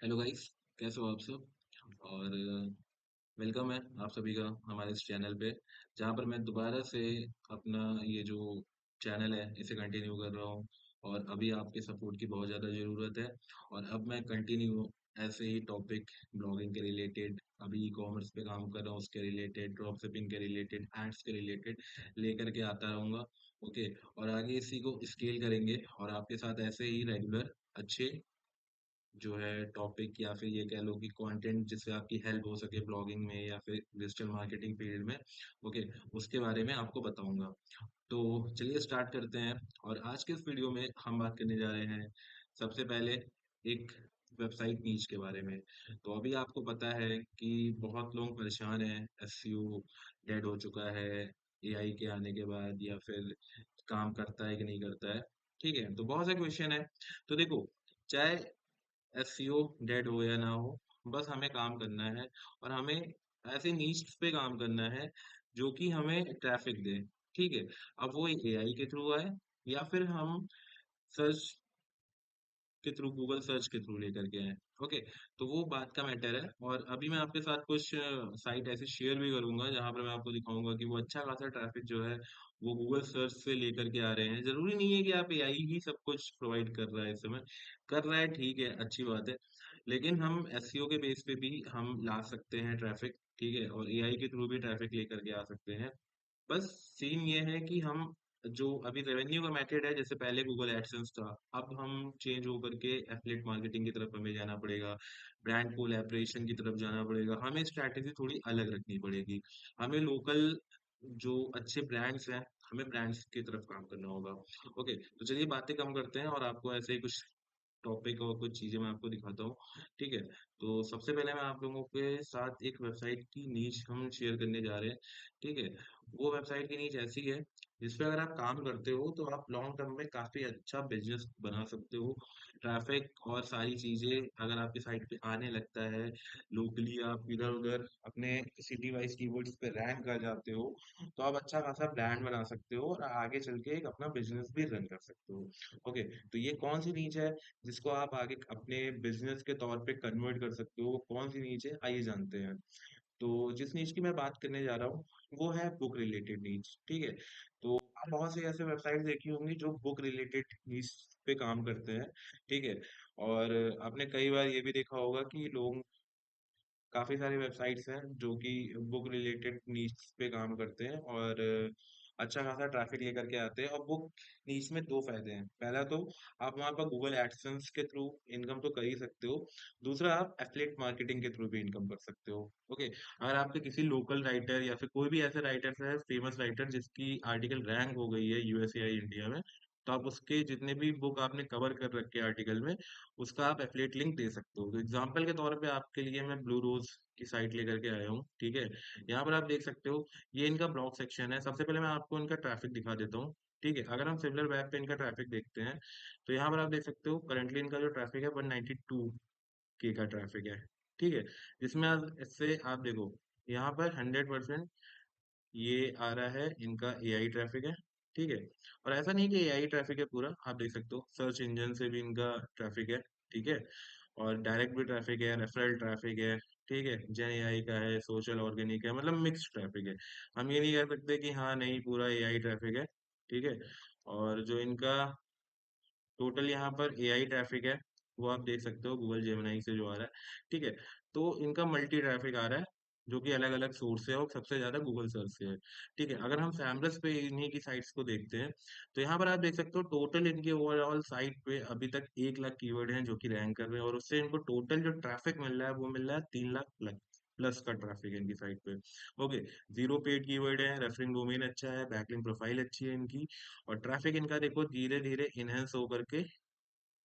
Hello guys. कैसे हो आप सब। और वेलकम है आप सभी का हमारे इस चैनल पे, जहाँ पर मैं दोबारा से अपना ये जो चैनल है इसे कंटिन्यू कर रहा हूँ। और अभी आपके सपोर्ट की बहुत ज़्यादा ज़रूरत है। और अब मैं कंटिन्यू ऐसे ही टॉपिक ब्लॉगिंग के रिलेटेड, अभी ई कॉमर्स पे काम कर रहा हूँ उसके रिलेटेड, ड्रॉप शिपिंग के रिलेटेड, एड्स के रिलेटेड लेकर के आता रहूँगा। ओके। और आगे इसी को स्केल करेंगे और आपके साथ ऐसे ही रेगुलर अच्छे जो है टॉपिक, या फिर ये कह लो कि कंटेंट जिससे आपकी हेल्प हो सके ब्लॉगिंग में या फिर डिजिटल मार्केटिंग फील्ड में। ओके। उसके बारे में आपको बताऊंगा। तो चलिए स्टार्ट करते हैं। और आज के इस वीडियो में हम बात करने जा रहे हैं सबसे पहले एक वेबसाइट नीच के बारे में। तो अभी आपको पता है कि बहुत लोग परेशान हैं, एसईओ डेड हो चुका है एआई के आने के बाद, या फिर काम करता है कि नहीं करता है। ठीक है, तो बहुत से क्वेश्चन है। तो देखो, चाहे एसईओ डेड हो या ना हो, बस हमें काम करना है। और हमें ऐसे नीश पे काम करना है जो कि हमें ट्रैफिक दे। ठीक है। अब वो एआई के थ्रू आए या फिर हम सर्च के थ्रू, गूगल सर्च के थ्रू लेकर के आए। ओके। तो वो बात का मैटर है। और अभी मैं आपके साथ कुछ साइट ऐसे शेयर भी करूंगा जहां पर मैं आपको दिखाऊंगा कि वो अच्छा खासा ट्रैफिक जो है वो गूगल सर्च से लेकर के आ रहे हैं। जरूरी नहीं है कि आप एआई ही सब कुछ प्रोवाइड कर रहा है, इस समय कर रहा है, ठीक है, अच्छी बात है। लेकिन हम एसईओ के बेस पे भी हम ला सकते हैं ट्रैफिक। ठीक है। और एआई के थ्रू भी ट्रैफिक लेकर के आ सकते हैं। बस सीन ये है कि हम जो अभी रेवेन्यू का मेथड है, जैसे पहले गूगल एडसेंस था, अब हम चेंज होकर के एफिलिएट मार्केटिंग की तरफ हमें जाना पड़ेगा, ब्रांड कोलैबोरेशन की तरफ जाना पड़ेगा। हमें स्ट्रैटेजी थोड़ी अलग रखनी पड़ेगी। हमें लोकल जो अच्छे ब्रांड्स हैं, हमें ब्रांड्स की तरफ काम करना होगा। ओके, तो चलिए बातें कम करते हैं और आपको ऐसे ही कुछ टॉपिक और कुछ चीजें मैं आपको दिखाता हूँ। ठीक है। तो सबसे पहले मैं आप लोगों के साथ एक वेबसाइट की नीच हम शेयर करने जा रहे हैं। ठीक है। वो वेबसाइट की नीच ऐसी है जिसपे अगर आप काम करते हो तो आप लॉन्ग टर्म में काफी अच्छा बिजनेस बना सकते हो। ट्रैफिक और सारी चीजें अगर आपकी साइट पे आने लगता है, लोकली आप इधर उधर अपने सिटी वाइज कीवर्ड्स पे रैंक कर जाते हो, तो आप अच्छा खासा ब्रांड बना सकते हो और आगे चल के एक अपना बिजनेस भी रन कर सकते हो। ओके। तो ये कौन सी नीच है जिसको आप आगे अपने बिजनेस के तौर पे कन्वर्ट कर सकते हो? कौन सी नीच है, आइए जानते हैं। तो जिस नीच की मैं बात करने जा रहा हूँ वो है बुक रिलेटेड नीच। ठीक है। तो आप बहुत से ऐसे वेबसाइट देखी होंगी जो बुक रिलेटेड नीच पे काम करते हैं। ठीक है। और आपने कई बार ये भी देखा होगा कि लोग, काफ़ी सारी वेबसाइट्स हैं जो कि बुक रिलेटेड नीड्स पे काम करते हैं और अच्छा खासा ट्रैफिक लेकर के आते हैं। और बुक नीड्स में दो फायदे हैं। पहला तो आप वहाँ पर गूगल एडसेंस के थ्रू इनकम तो कर ही सकते हो। दूसरा, आप एफिलिएट मार्केटिंग के थ्रू भी इनकम कर सकते हो। ओके। अगर आपके किसी लोकल राइटर या फिर कोई भी ऐसे राइटर है, फेमस राइटर जिसकी आर्टिकल रैंक हो गई है यूएसए या इंडिया में, तो आप उसके जितने भी बुक आपने कवर कर रखे हैं आर्टिकल में, उसका आप एफिलिएट लिंक दे सकते हो। तो एग्जांपल के तौर पे आपके लिए मैं ब्लू रोज की साइट लेकर के आया हूँ। ठीक है। यहाँ पर आप देख सकते हो, ये इनका ब्लॉग सेक्शन है। सबसे पहले मैं आपको इनका ट्रैफिक दिखा देता हूँ। ठीक है। अगर हम सिमिलर वेब पे इनका ट्रैफिक देखते हैं तो यहाँ पर आप देख सकते हो करंटली इनका जो ट्रैफिक है 192 के का ट्रैफिक है। ठीक है। जिसमें इससे आप देखो, यहाँ पर 100% ये आ रहा है इनका एआई ट्रैफिक है। ठीक है। और ऐसा नहीं कि एआई ट्रैफिक है पूरा, आप देख सकते हो सर्च इंजन से भी इनका ट्रैफिक है। ठीक है। और डायरेक्ट भी ट्रैफिक है, रेफरल ट्रैफिक है। ठीक है। जेन एआई का है, सोशल ऑर्गेनिक है, मतलब मिक्स ट्रैफिक है। हम ये नहीं कह सकते कि हाँ नहीं पूरा एआई ट्रैफिक है। ठीक है। और जो इनका टोटल यहाँ पर एआई ट्रैफिक है, वो आप देख सकते हो गूगल जेमिनाई से जो आ रहा है। ठीक है। तो इनका मल्टी ट्रैफिक आ रहा है जो कि अलग अलग सोर्स से है और सबसे ज्यादा गूगल सर्च से है। ठीक है। अगर हम सैमरस पे इन्हीं की साइट्स को देखते हैं तो यहाँ पर आप देख सकते हो टोटल इनके ओवरऑल साइट पे अभी तक 1 लाख कीवर्ड हैं जो कि रैंक कर रहे हैं, और उससे इनको टोटल जो ट्रैफिक मिल रहा है वो मिल रहा है 3 लाख प्लस प्लस का ट्रैफिक है इनकी साइट पे। ओके। जीरो पेड कीवर्ड है, रेफरिंग डोमेन अच्छा है, बैकलिंक प्रोफाइल अच्छी है इनकी, और ट्रैफिक इनका देखो धीरे धीरे इनहेंस होकर के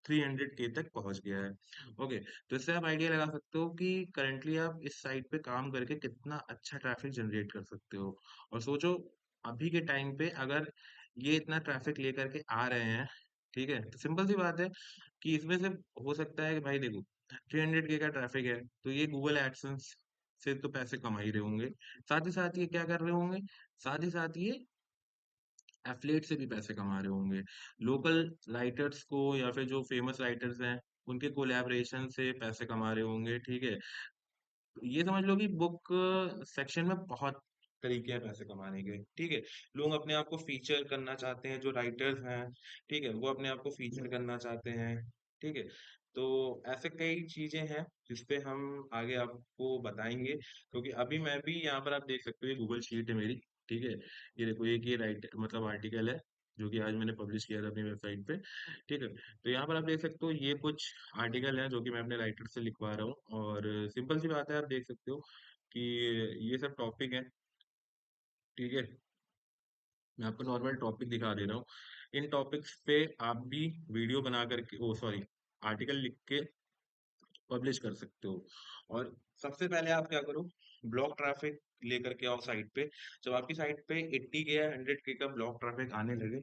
300 के तक पहुंच गया है। ओके। तो इससे आप आइडिया लगा सकते हो कि करंटली आप इस साइट पे काम करके कितना अच्छा ट्रैफिक जनरेट कर सकते हो। और सोचो, अभी के टाइम पे अगर ये इतना ट्रैफिक लेकर के आ रहे हैं, ठीक है, तो सिंपल सी बात है कि इसमें से हो सकता है कि भाई देखो 300 के का ट्रैफिक है तो ये गूगल एडसेंस से तो पैसे कमा ही रहे होंगे, साथ ही साथ ये क्या कर रहे होंगे, साथ ही साथ ये एफिलिएट से भी पैसे कमा रहे होंगे। लोकल राइटर्स को या फिर जो फेमस राइटर्स हैं उनके कोलैबोरेशन से पैसे कमा रहे होंगे, ठीक है? ये समझ लो कि बुक सेक्शन में बहुत तरीके हैं पैसे कमाने के, ठीक है? लोग अपने आप को फीचर करना चाहते हैं, जो राइटर्स हैं, ठीक है? वो अपने आप को फीचर करना चाहते हैं, ठीक है? तो ऐसे कई चीजें हैं जिसपे हम आगे आपको बताएंगे, क्योंकि अभी मैं भी यहाँ पर आप देख सकते हो, ये गूगल शीट है मेरी, ठीक है? ये देखो, एक ये राइट मतलब आर्टिकल है जो कि आज मैंने पब्लिश किया था अपनी वेबसाइट पे, ठीक है? तो यहाँ पर आप देख सकते हो, ये कुछ आर्टिकल हैं जो कि मैं अपने राइटर से लिखवा रहा हूँ, और सिंपल सी बात है, आप देख सकते हो कि ये सब टॉपिक है, ठीक है? मैं आपको नॉर्मल टॉपिक दिखा दे रहा हूँ। इन टॉपिक्स पे आप भी वीडियो बना करके, ओ सॉरी, आर्टिकल लिख के पब्लिश कर सकते हो। और सबसे पहले आप क्या करो, ब्लॉग ट्रैफिक लेकर के आओ साइट पे। जब आपकी साइट पे 80 के या 100 के का ब्लॉग ट्रैफिक आने लगे,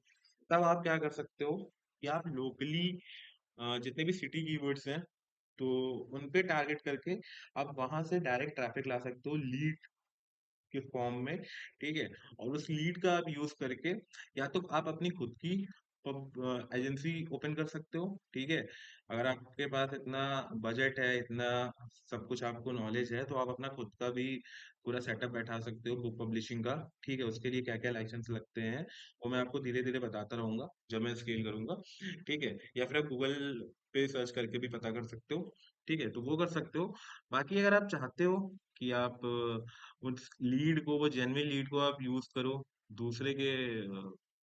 तब आप क्या कर सकते हो कि आप लोकली जितने भी सिटी कीवर्ड्स हैं, तो उन पे टारगेट करके आप वहां से डायरेक्ट ट्रैफिक ला सकते हो लीड के फॉर्म में, ठीक है? और उस लीड का आप यूज करके या तो आप अपनी खुद की एजेंसी ओपन कर सकते हो, ठीक है? अगर आपके पास इतना बजट है, इतना सब कुछ आपको नॉलेज है, तो आप अपना खुद का भी पूरा सेटअप बैठा सकते हो बुक पब्लिशिंग का, ठीक है? उसके लिए क्या क्या लाइसेंस लगते हैं वो मैं आपको धीरे धीरे बताता रहूंगा जब मैं स्केल करूंगा, ठीक है? या फिर आप गूगल पे सर्च करके भी पता कर सकते हो, ठीक है? तो वो कर सकते हो। बाकी अगर आप चाहते हो कि आप उस लीड को, वो जेन्युइन लीड को आप यूज करो दूसरे के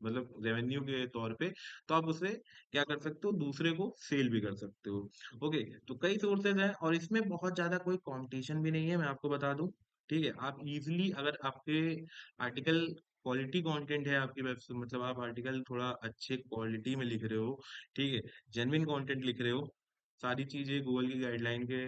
मतलब रेवेन्यू के तौर पे, तो आप उसे क्या कर सकते हो, दूसरे को सेल भी कर सकते हो। ओके, तो कई सोर्सेज हैं और इसमें बहुत ज्यादा कोई कंपटीशन भी नहीं है, मैं आपको बता दूं, ठीक है? आप इजीली, अगर आपके आर्टिकल क्वालिटी कंटेंट है आपकी वेबसाइट, मतलब आप आर्टिकल थोड़ा अच्छे क्वालिटी में लिख रहे हो, ठीक है, जेन्युइन कंटेंट लिख रहे हो, सारी चीजें गूगल की गाइडलाइन के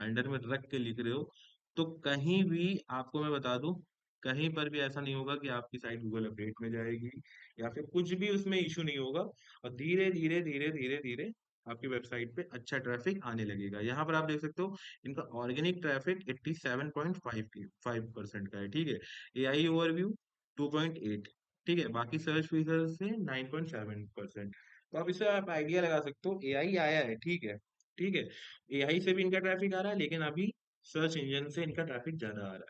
अंडर में रख के लिख रहे हो, तो कहीं भी आपको मैं बता दूं, कहीं पर भी ऐसा नहीं होगा कि आपकी साइट गूगल अपडेट में जाएगी या फिर कुछ भी उसमें इशू नहीं होगा, और धीरे धीरे धीरे धीरे धीरे आपकी वेबसाइट पे अच्छा ट्रैफिक आने लगेगा। यहाँ पर आप देख सकते हो, इनका ऑर्गेनिक ट्रैफिक 87.5% का है, ठीक है? एआई ओवरव्यू 2.8, ठीक है? बाकी सर्च फीचर से 9.7%। तो अब इससे आप आइडिया लगा सकते हो, एआई आया है, ठीक है, ठीक है? एआई से भी इनका ट्रैफिक आ रहा है, लेकिन अभी सर्च इंजन से इनका ट्रैफिक ज्यादा आ रहा है,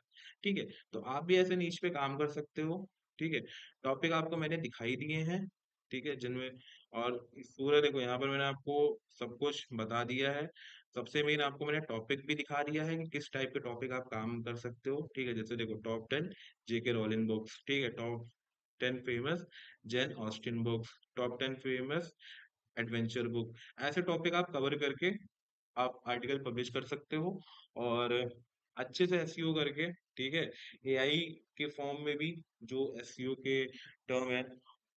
ठीक है? तो आप भी ऐसे नीच पे काम कर सकते हो, ठीक है? टॉपिक आपको मैंने दिखाई दिए हैं, ठीक है, जिनमें, और इस पूरा देखो, यहाँ पर मैंने आपको सब कुछ बता दिया है। सबसे मेन आपको मैंने टॉपिक भी दिखा दिया है कि किस टाइप के टॉपिक आप काम कर सकते हो, ठीक है? जैसे देखो, टॉप 10 जेके रोलिन बुक्स, ठीक है? Top 10 famous Jane Austen books, top 10 famous adventure book, ऐसे टॉपिक आप कवर करके आप आर्टिकल पब्लिश कर सकते हो, और अच्छे से एसईओ करके, ठीक है? एआई के फॉर्म में भी जो एसईओ के टर्म है,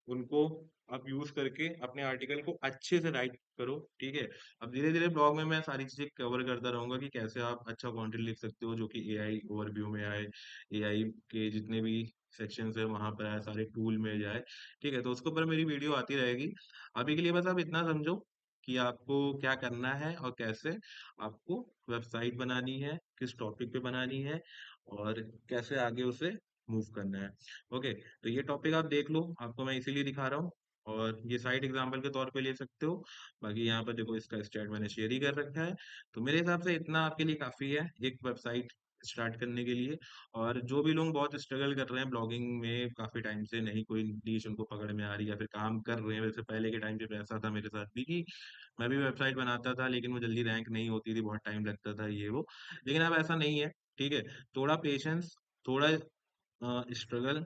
उनको आप यूज करके अपने आर्टिकल को अच्छे से राइट करो, ठीक है? अब धीरे धीरे ब्लॉग में मैं सारी चीजें कवर करता रहूंगा कि कैसे आप अच्छा कंटेंट लिख सकते हो जो कि एआई ओवरव्यू में आए, एआई के जितने भी सेक्शंस है वहां पर आए, सारे टूल में जाए, ठीक है? तो उसके ऊपर मेरी वीडियो आती रहेगी। अभी के लिए बस आप इतना समझो कि आपको क्या करना है और कैसे आपको वेबसाइट बनानी है, किस टॉपिक पे बनानी है, और कैसे आगे उसे मूव करना है। ओके, तो ये टॉपिक आप देख लो, आपको मैं इसीलिए दिखा रहा हूँ, और ये साइट एग्जांपल के तौर पे ले सकते हो। बाकी यहाँ पर देखो, इसका स्टैट मैंने शेयर ही कर रखा है। तो मेरे हिसाब से इतना आपके लिए काफी है एक वेबसाइट स्टार्ट करने के लिए। और जो भी लोग बहुत स्ट्रगल कर रहे हैं ब्लॉगिंग में, काफी टाइम से नहीं कोई नीश उनको पकड़ में आ रही, या फिर काम कर रहे हैं, वैसे पहले के टाइम पे ऐसा था मेरे साथ भी कि मैं भी वेबसाइट बनाता था लेकिन वो जल्दी रैंक नहीं होती थी, बहुत टाइम लगता था ये वो। लेकिन अब ऐसा नहीं है, ठीक है? थोड़ा पेशेंस, थोड़ा स्ट्रगल,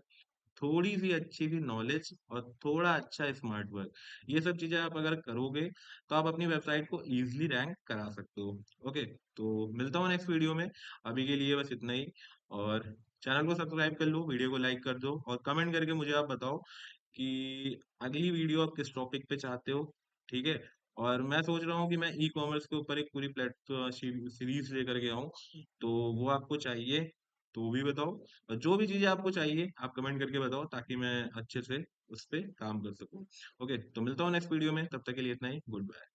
थोड़ी सी अच्छी सी नॉलेज, और थोड़ा अच्छा स्मार्ट वर्क, ये सब चीजें आप अगर करोगे तो आप अपनी वेबसाइट को इजीली रैंक करा सकते हो। ओके, तो मिलता हूँ नेक्स्ट वीडियो में। अभी के लिए बस इतना ही, और चैनल को सब्सक्राइब कर लो, वीडियो को लाइक कर दो, और कमेंट करके मुझे आप बताओ कि अगली वीडियो आप किस टॉपिक पे चाहते हो, ठीक है? और मैं सोच रहा हूँ कि मैं ई कॉमर्स के ऊपर एक पूरी सीरीज लेकर के आऊँ, तो वो आपको चाहिए तो भी बताओ, और जो भी चीजें आपको चाहिए आप कमेंट करके बताओ, ताकि मैं अच्छे से उस पे काम कर सकूं। ओके, तो मिलता हूँ नेक्स्ट वीडियो में, तब तक के लिए इतना ही, गुड बाय।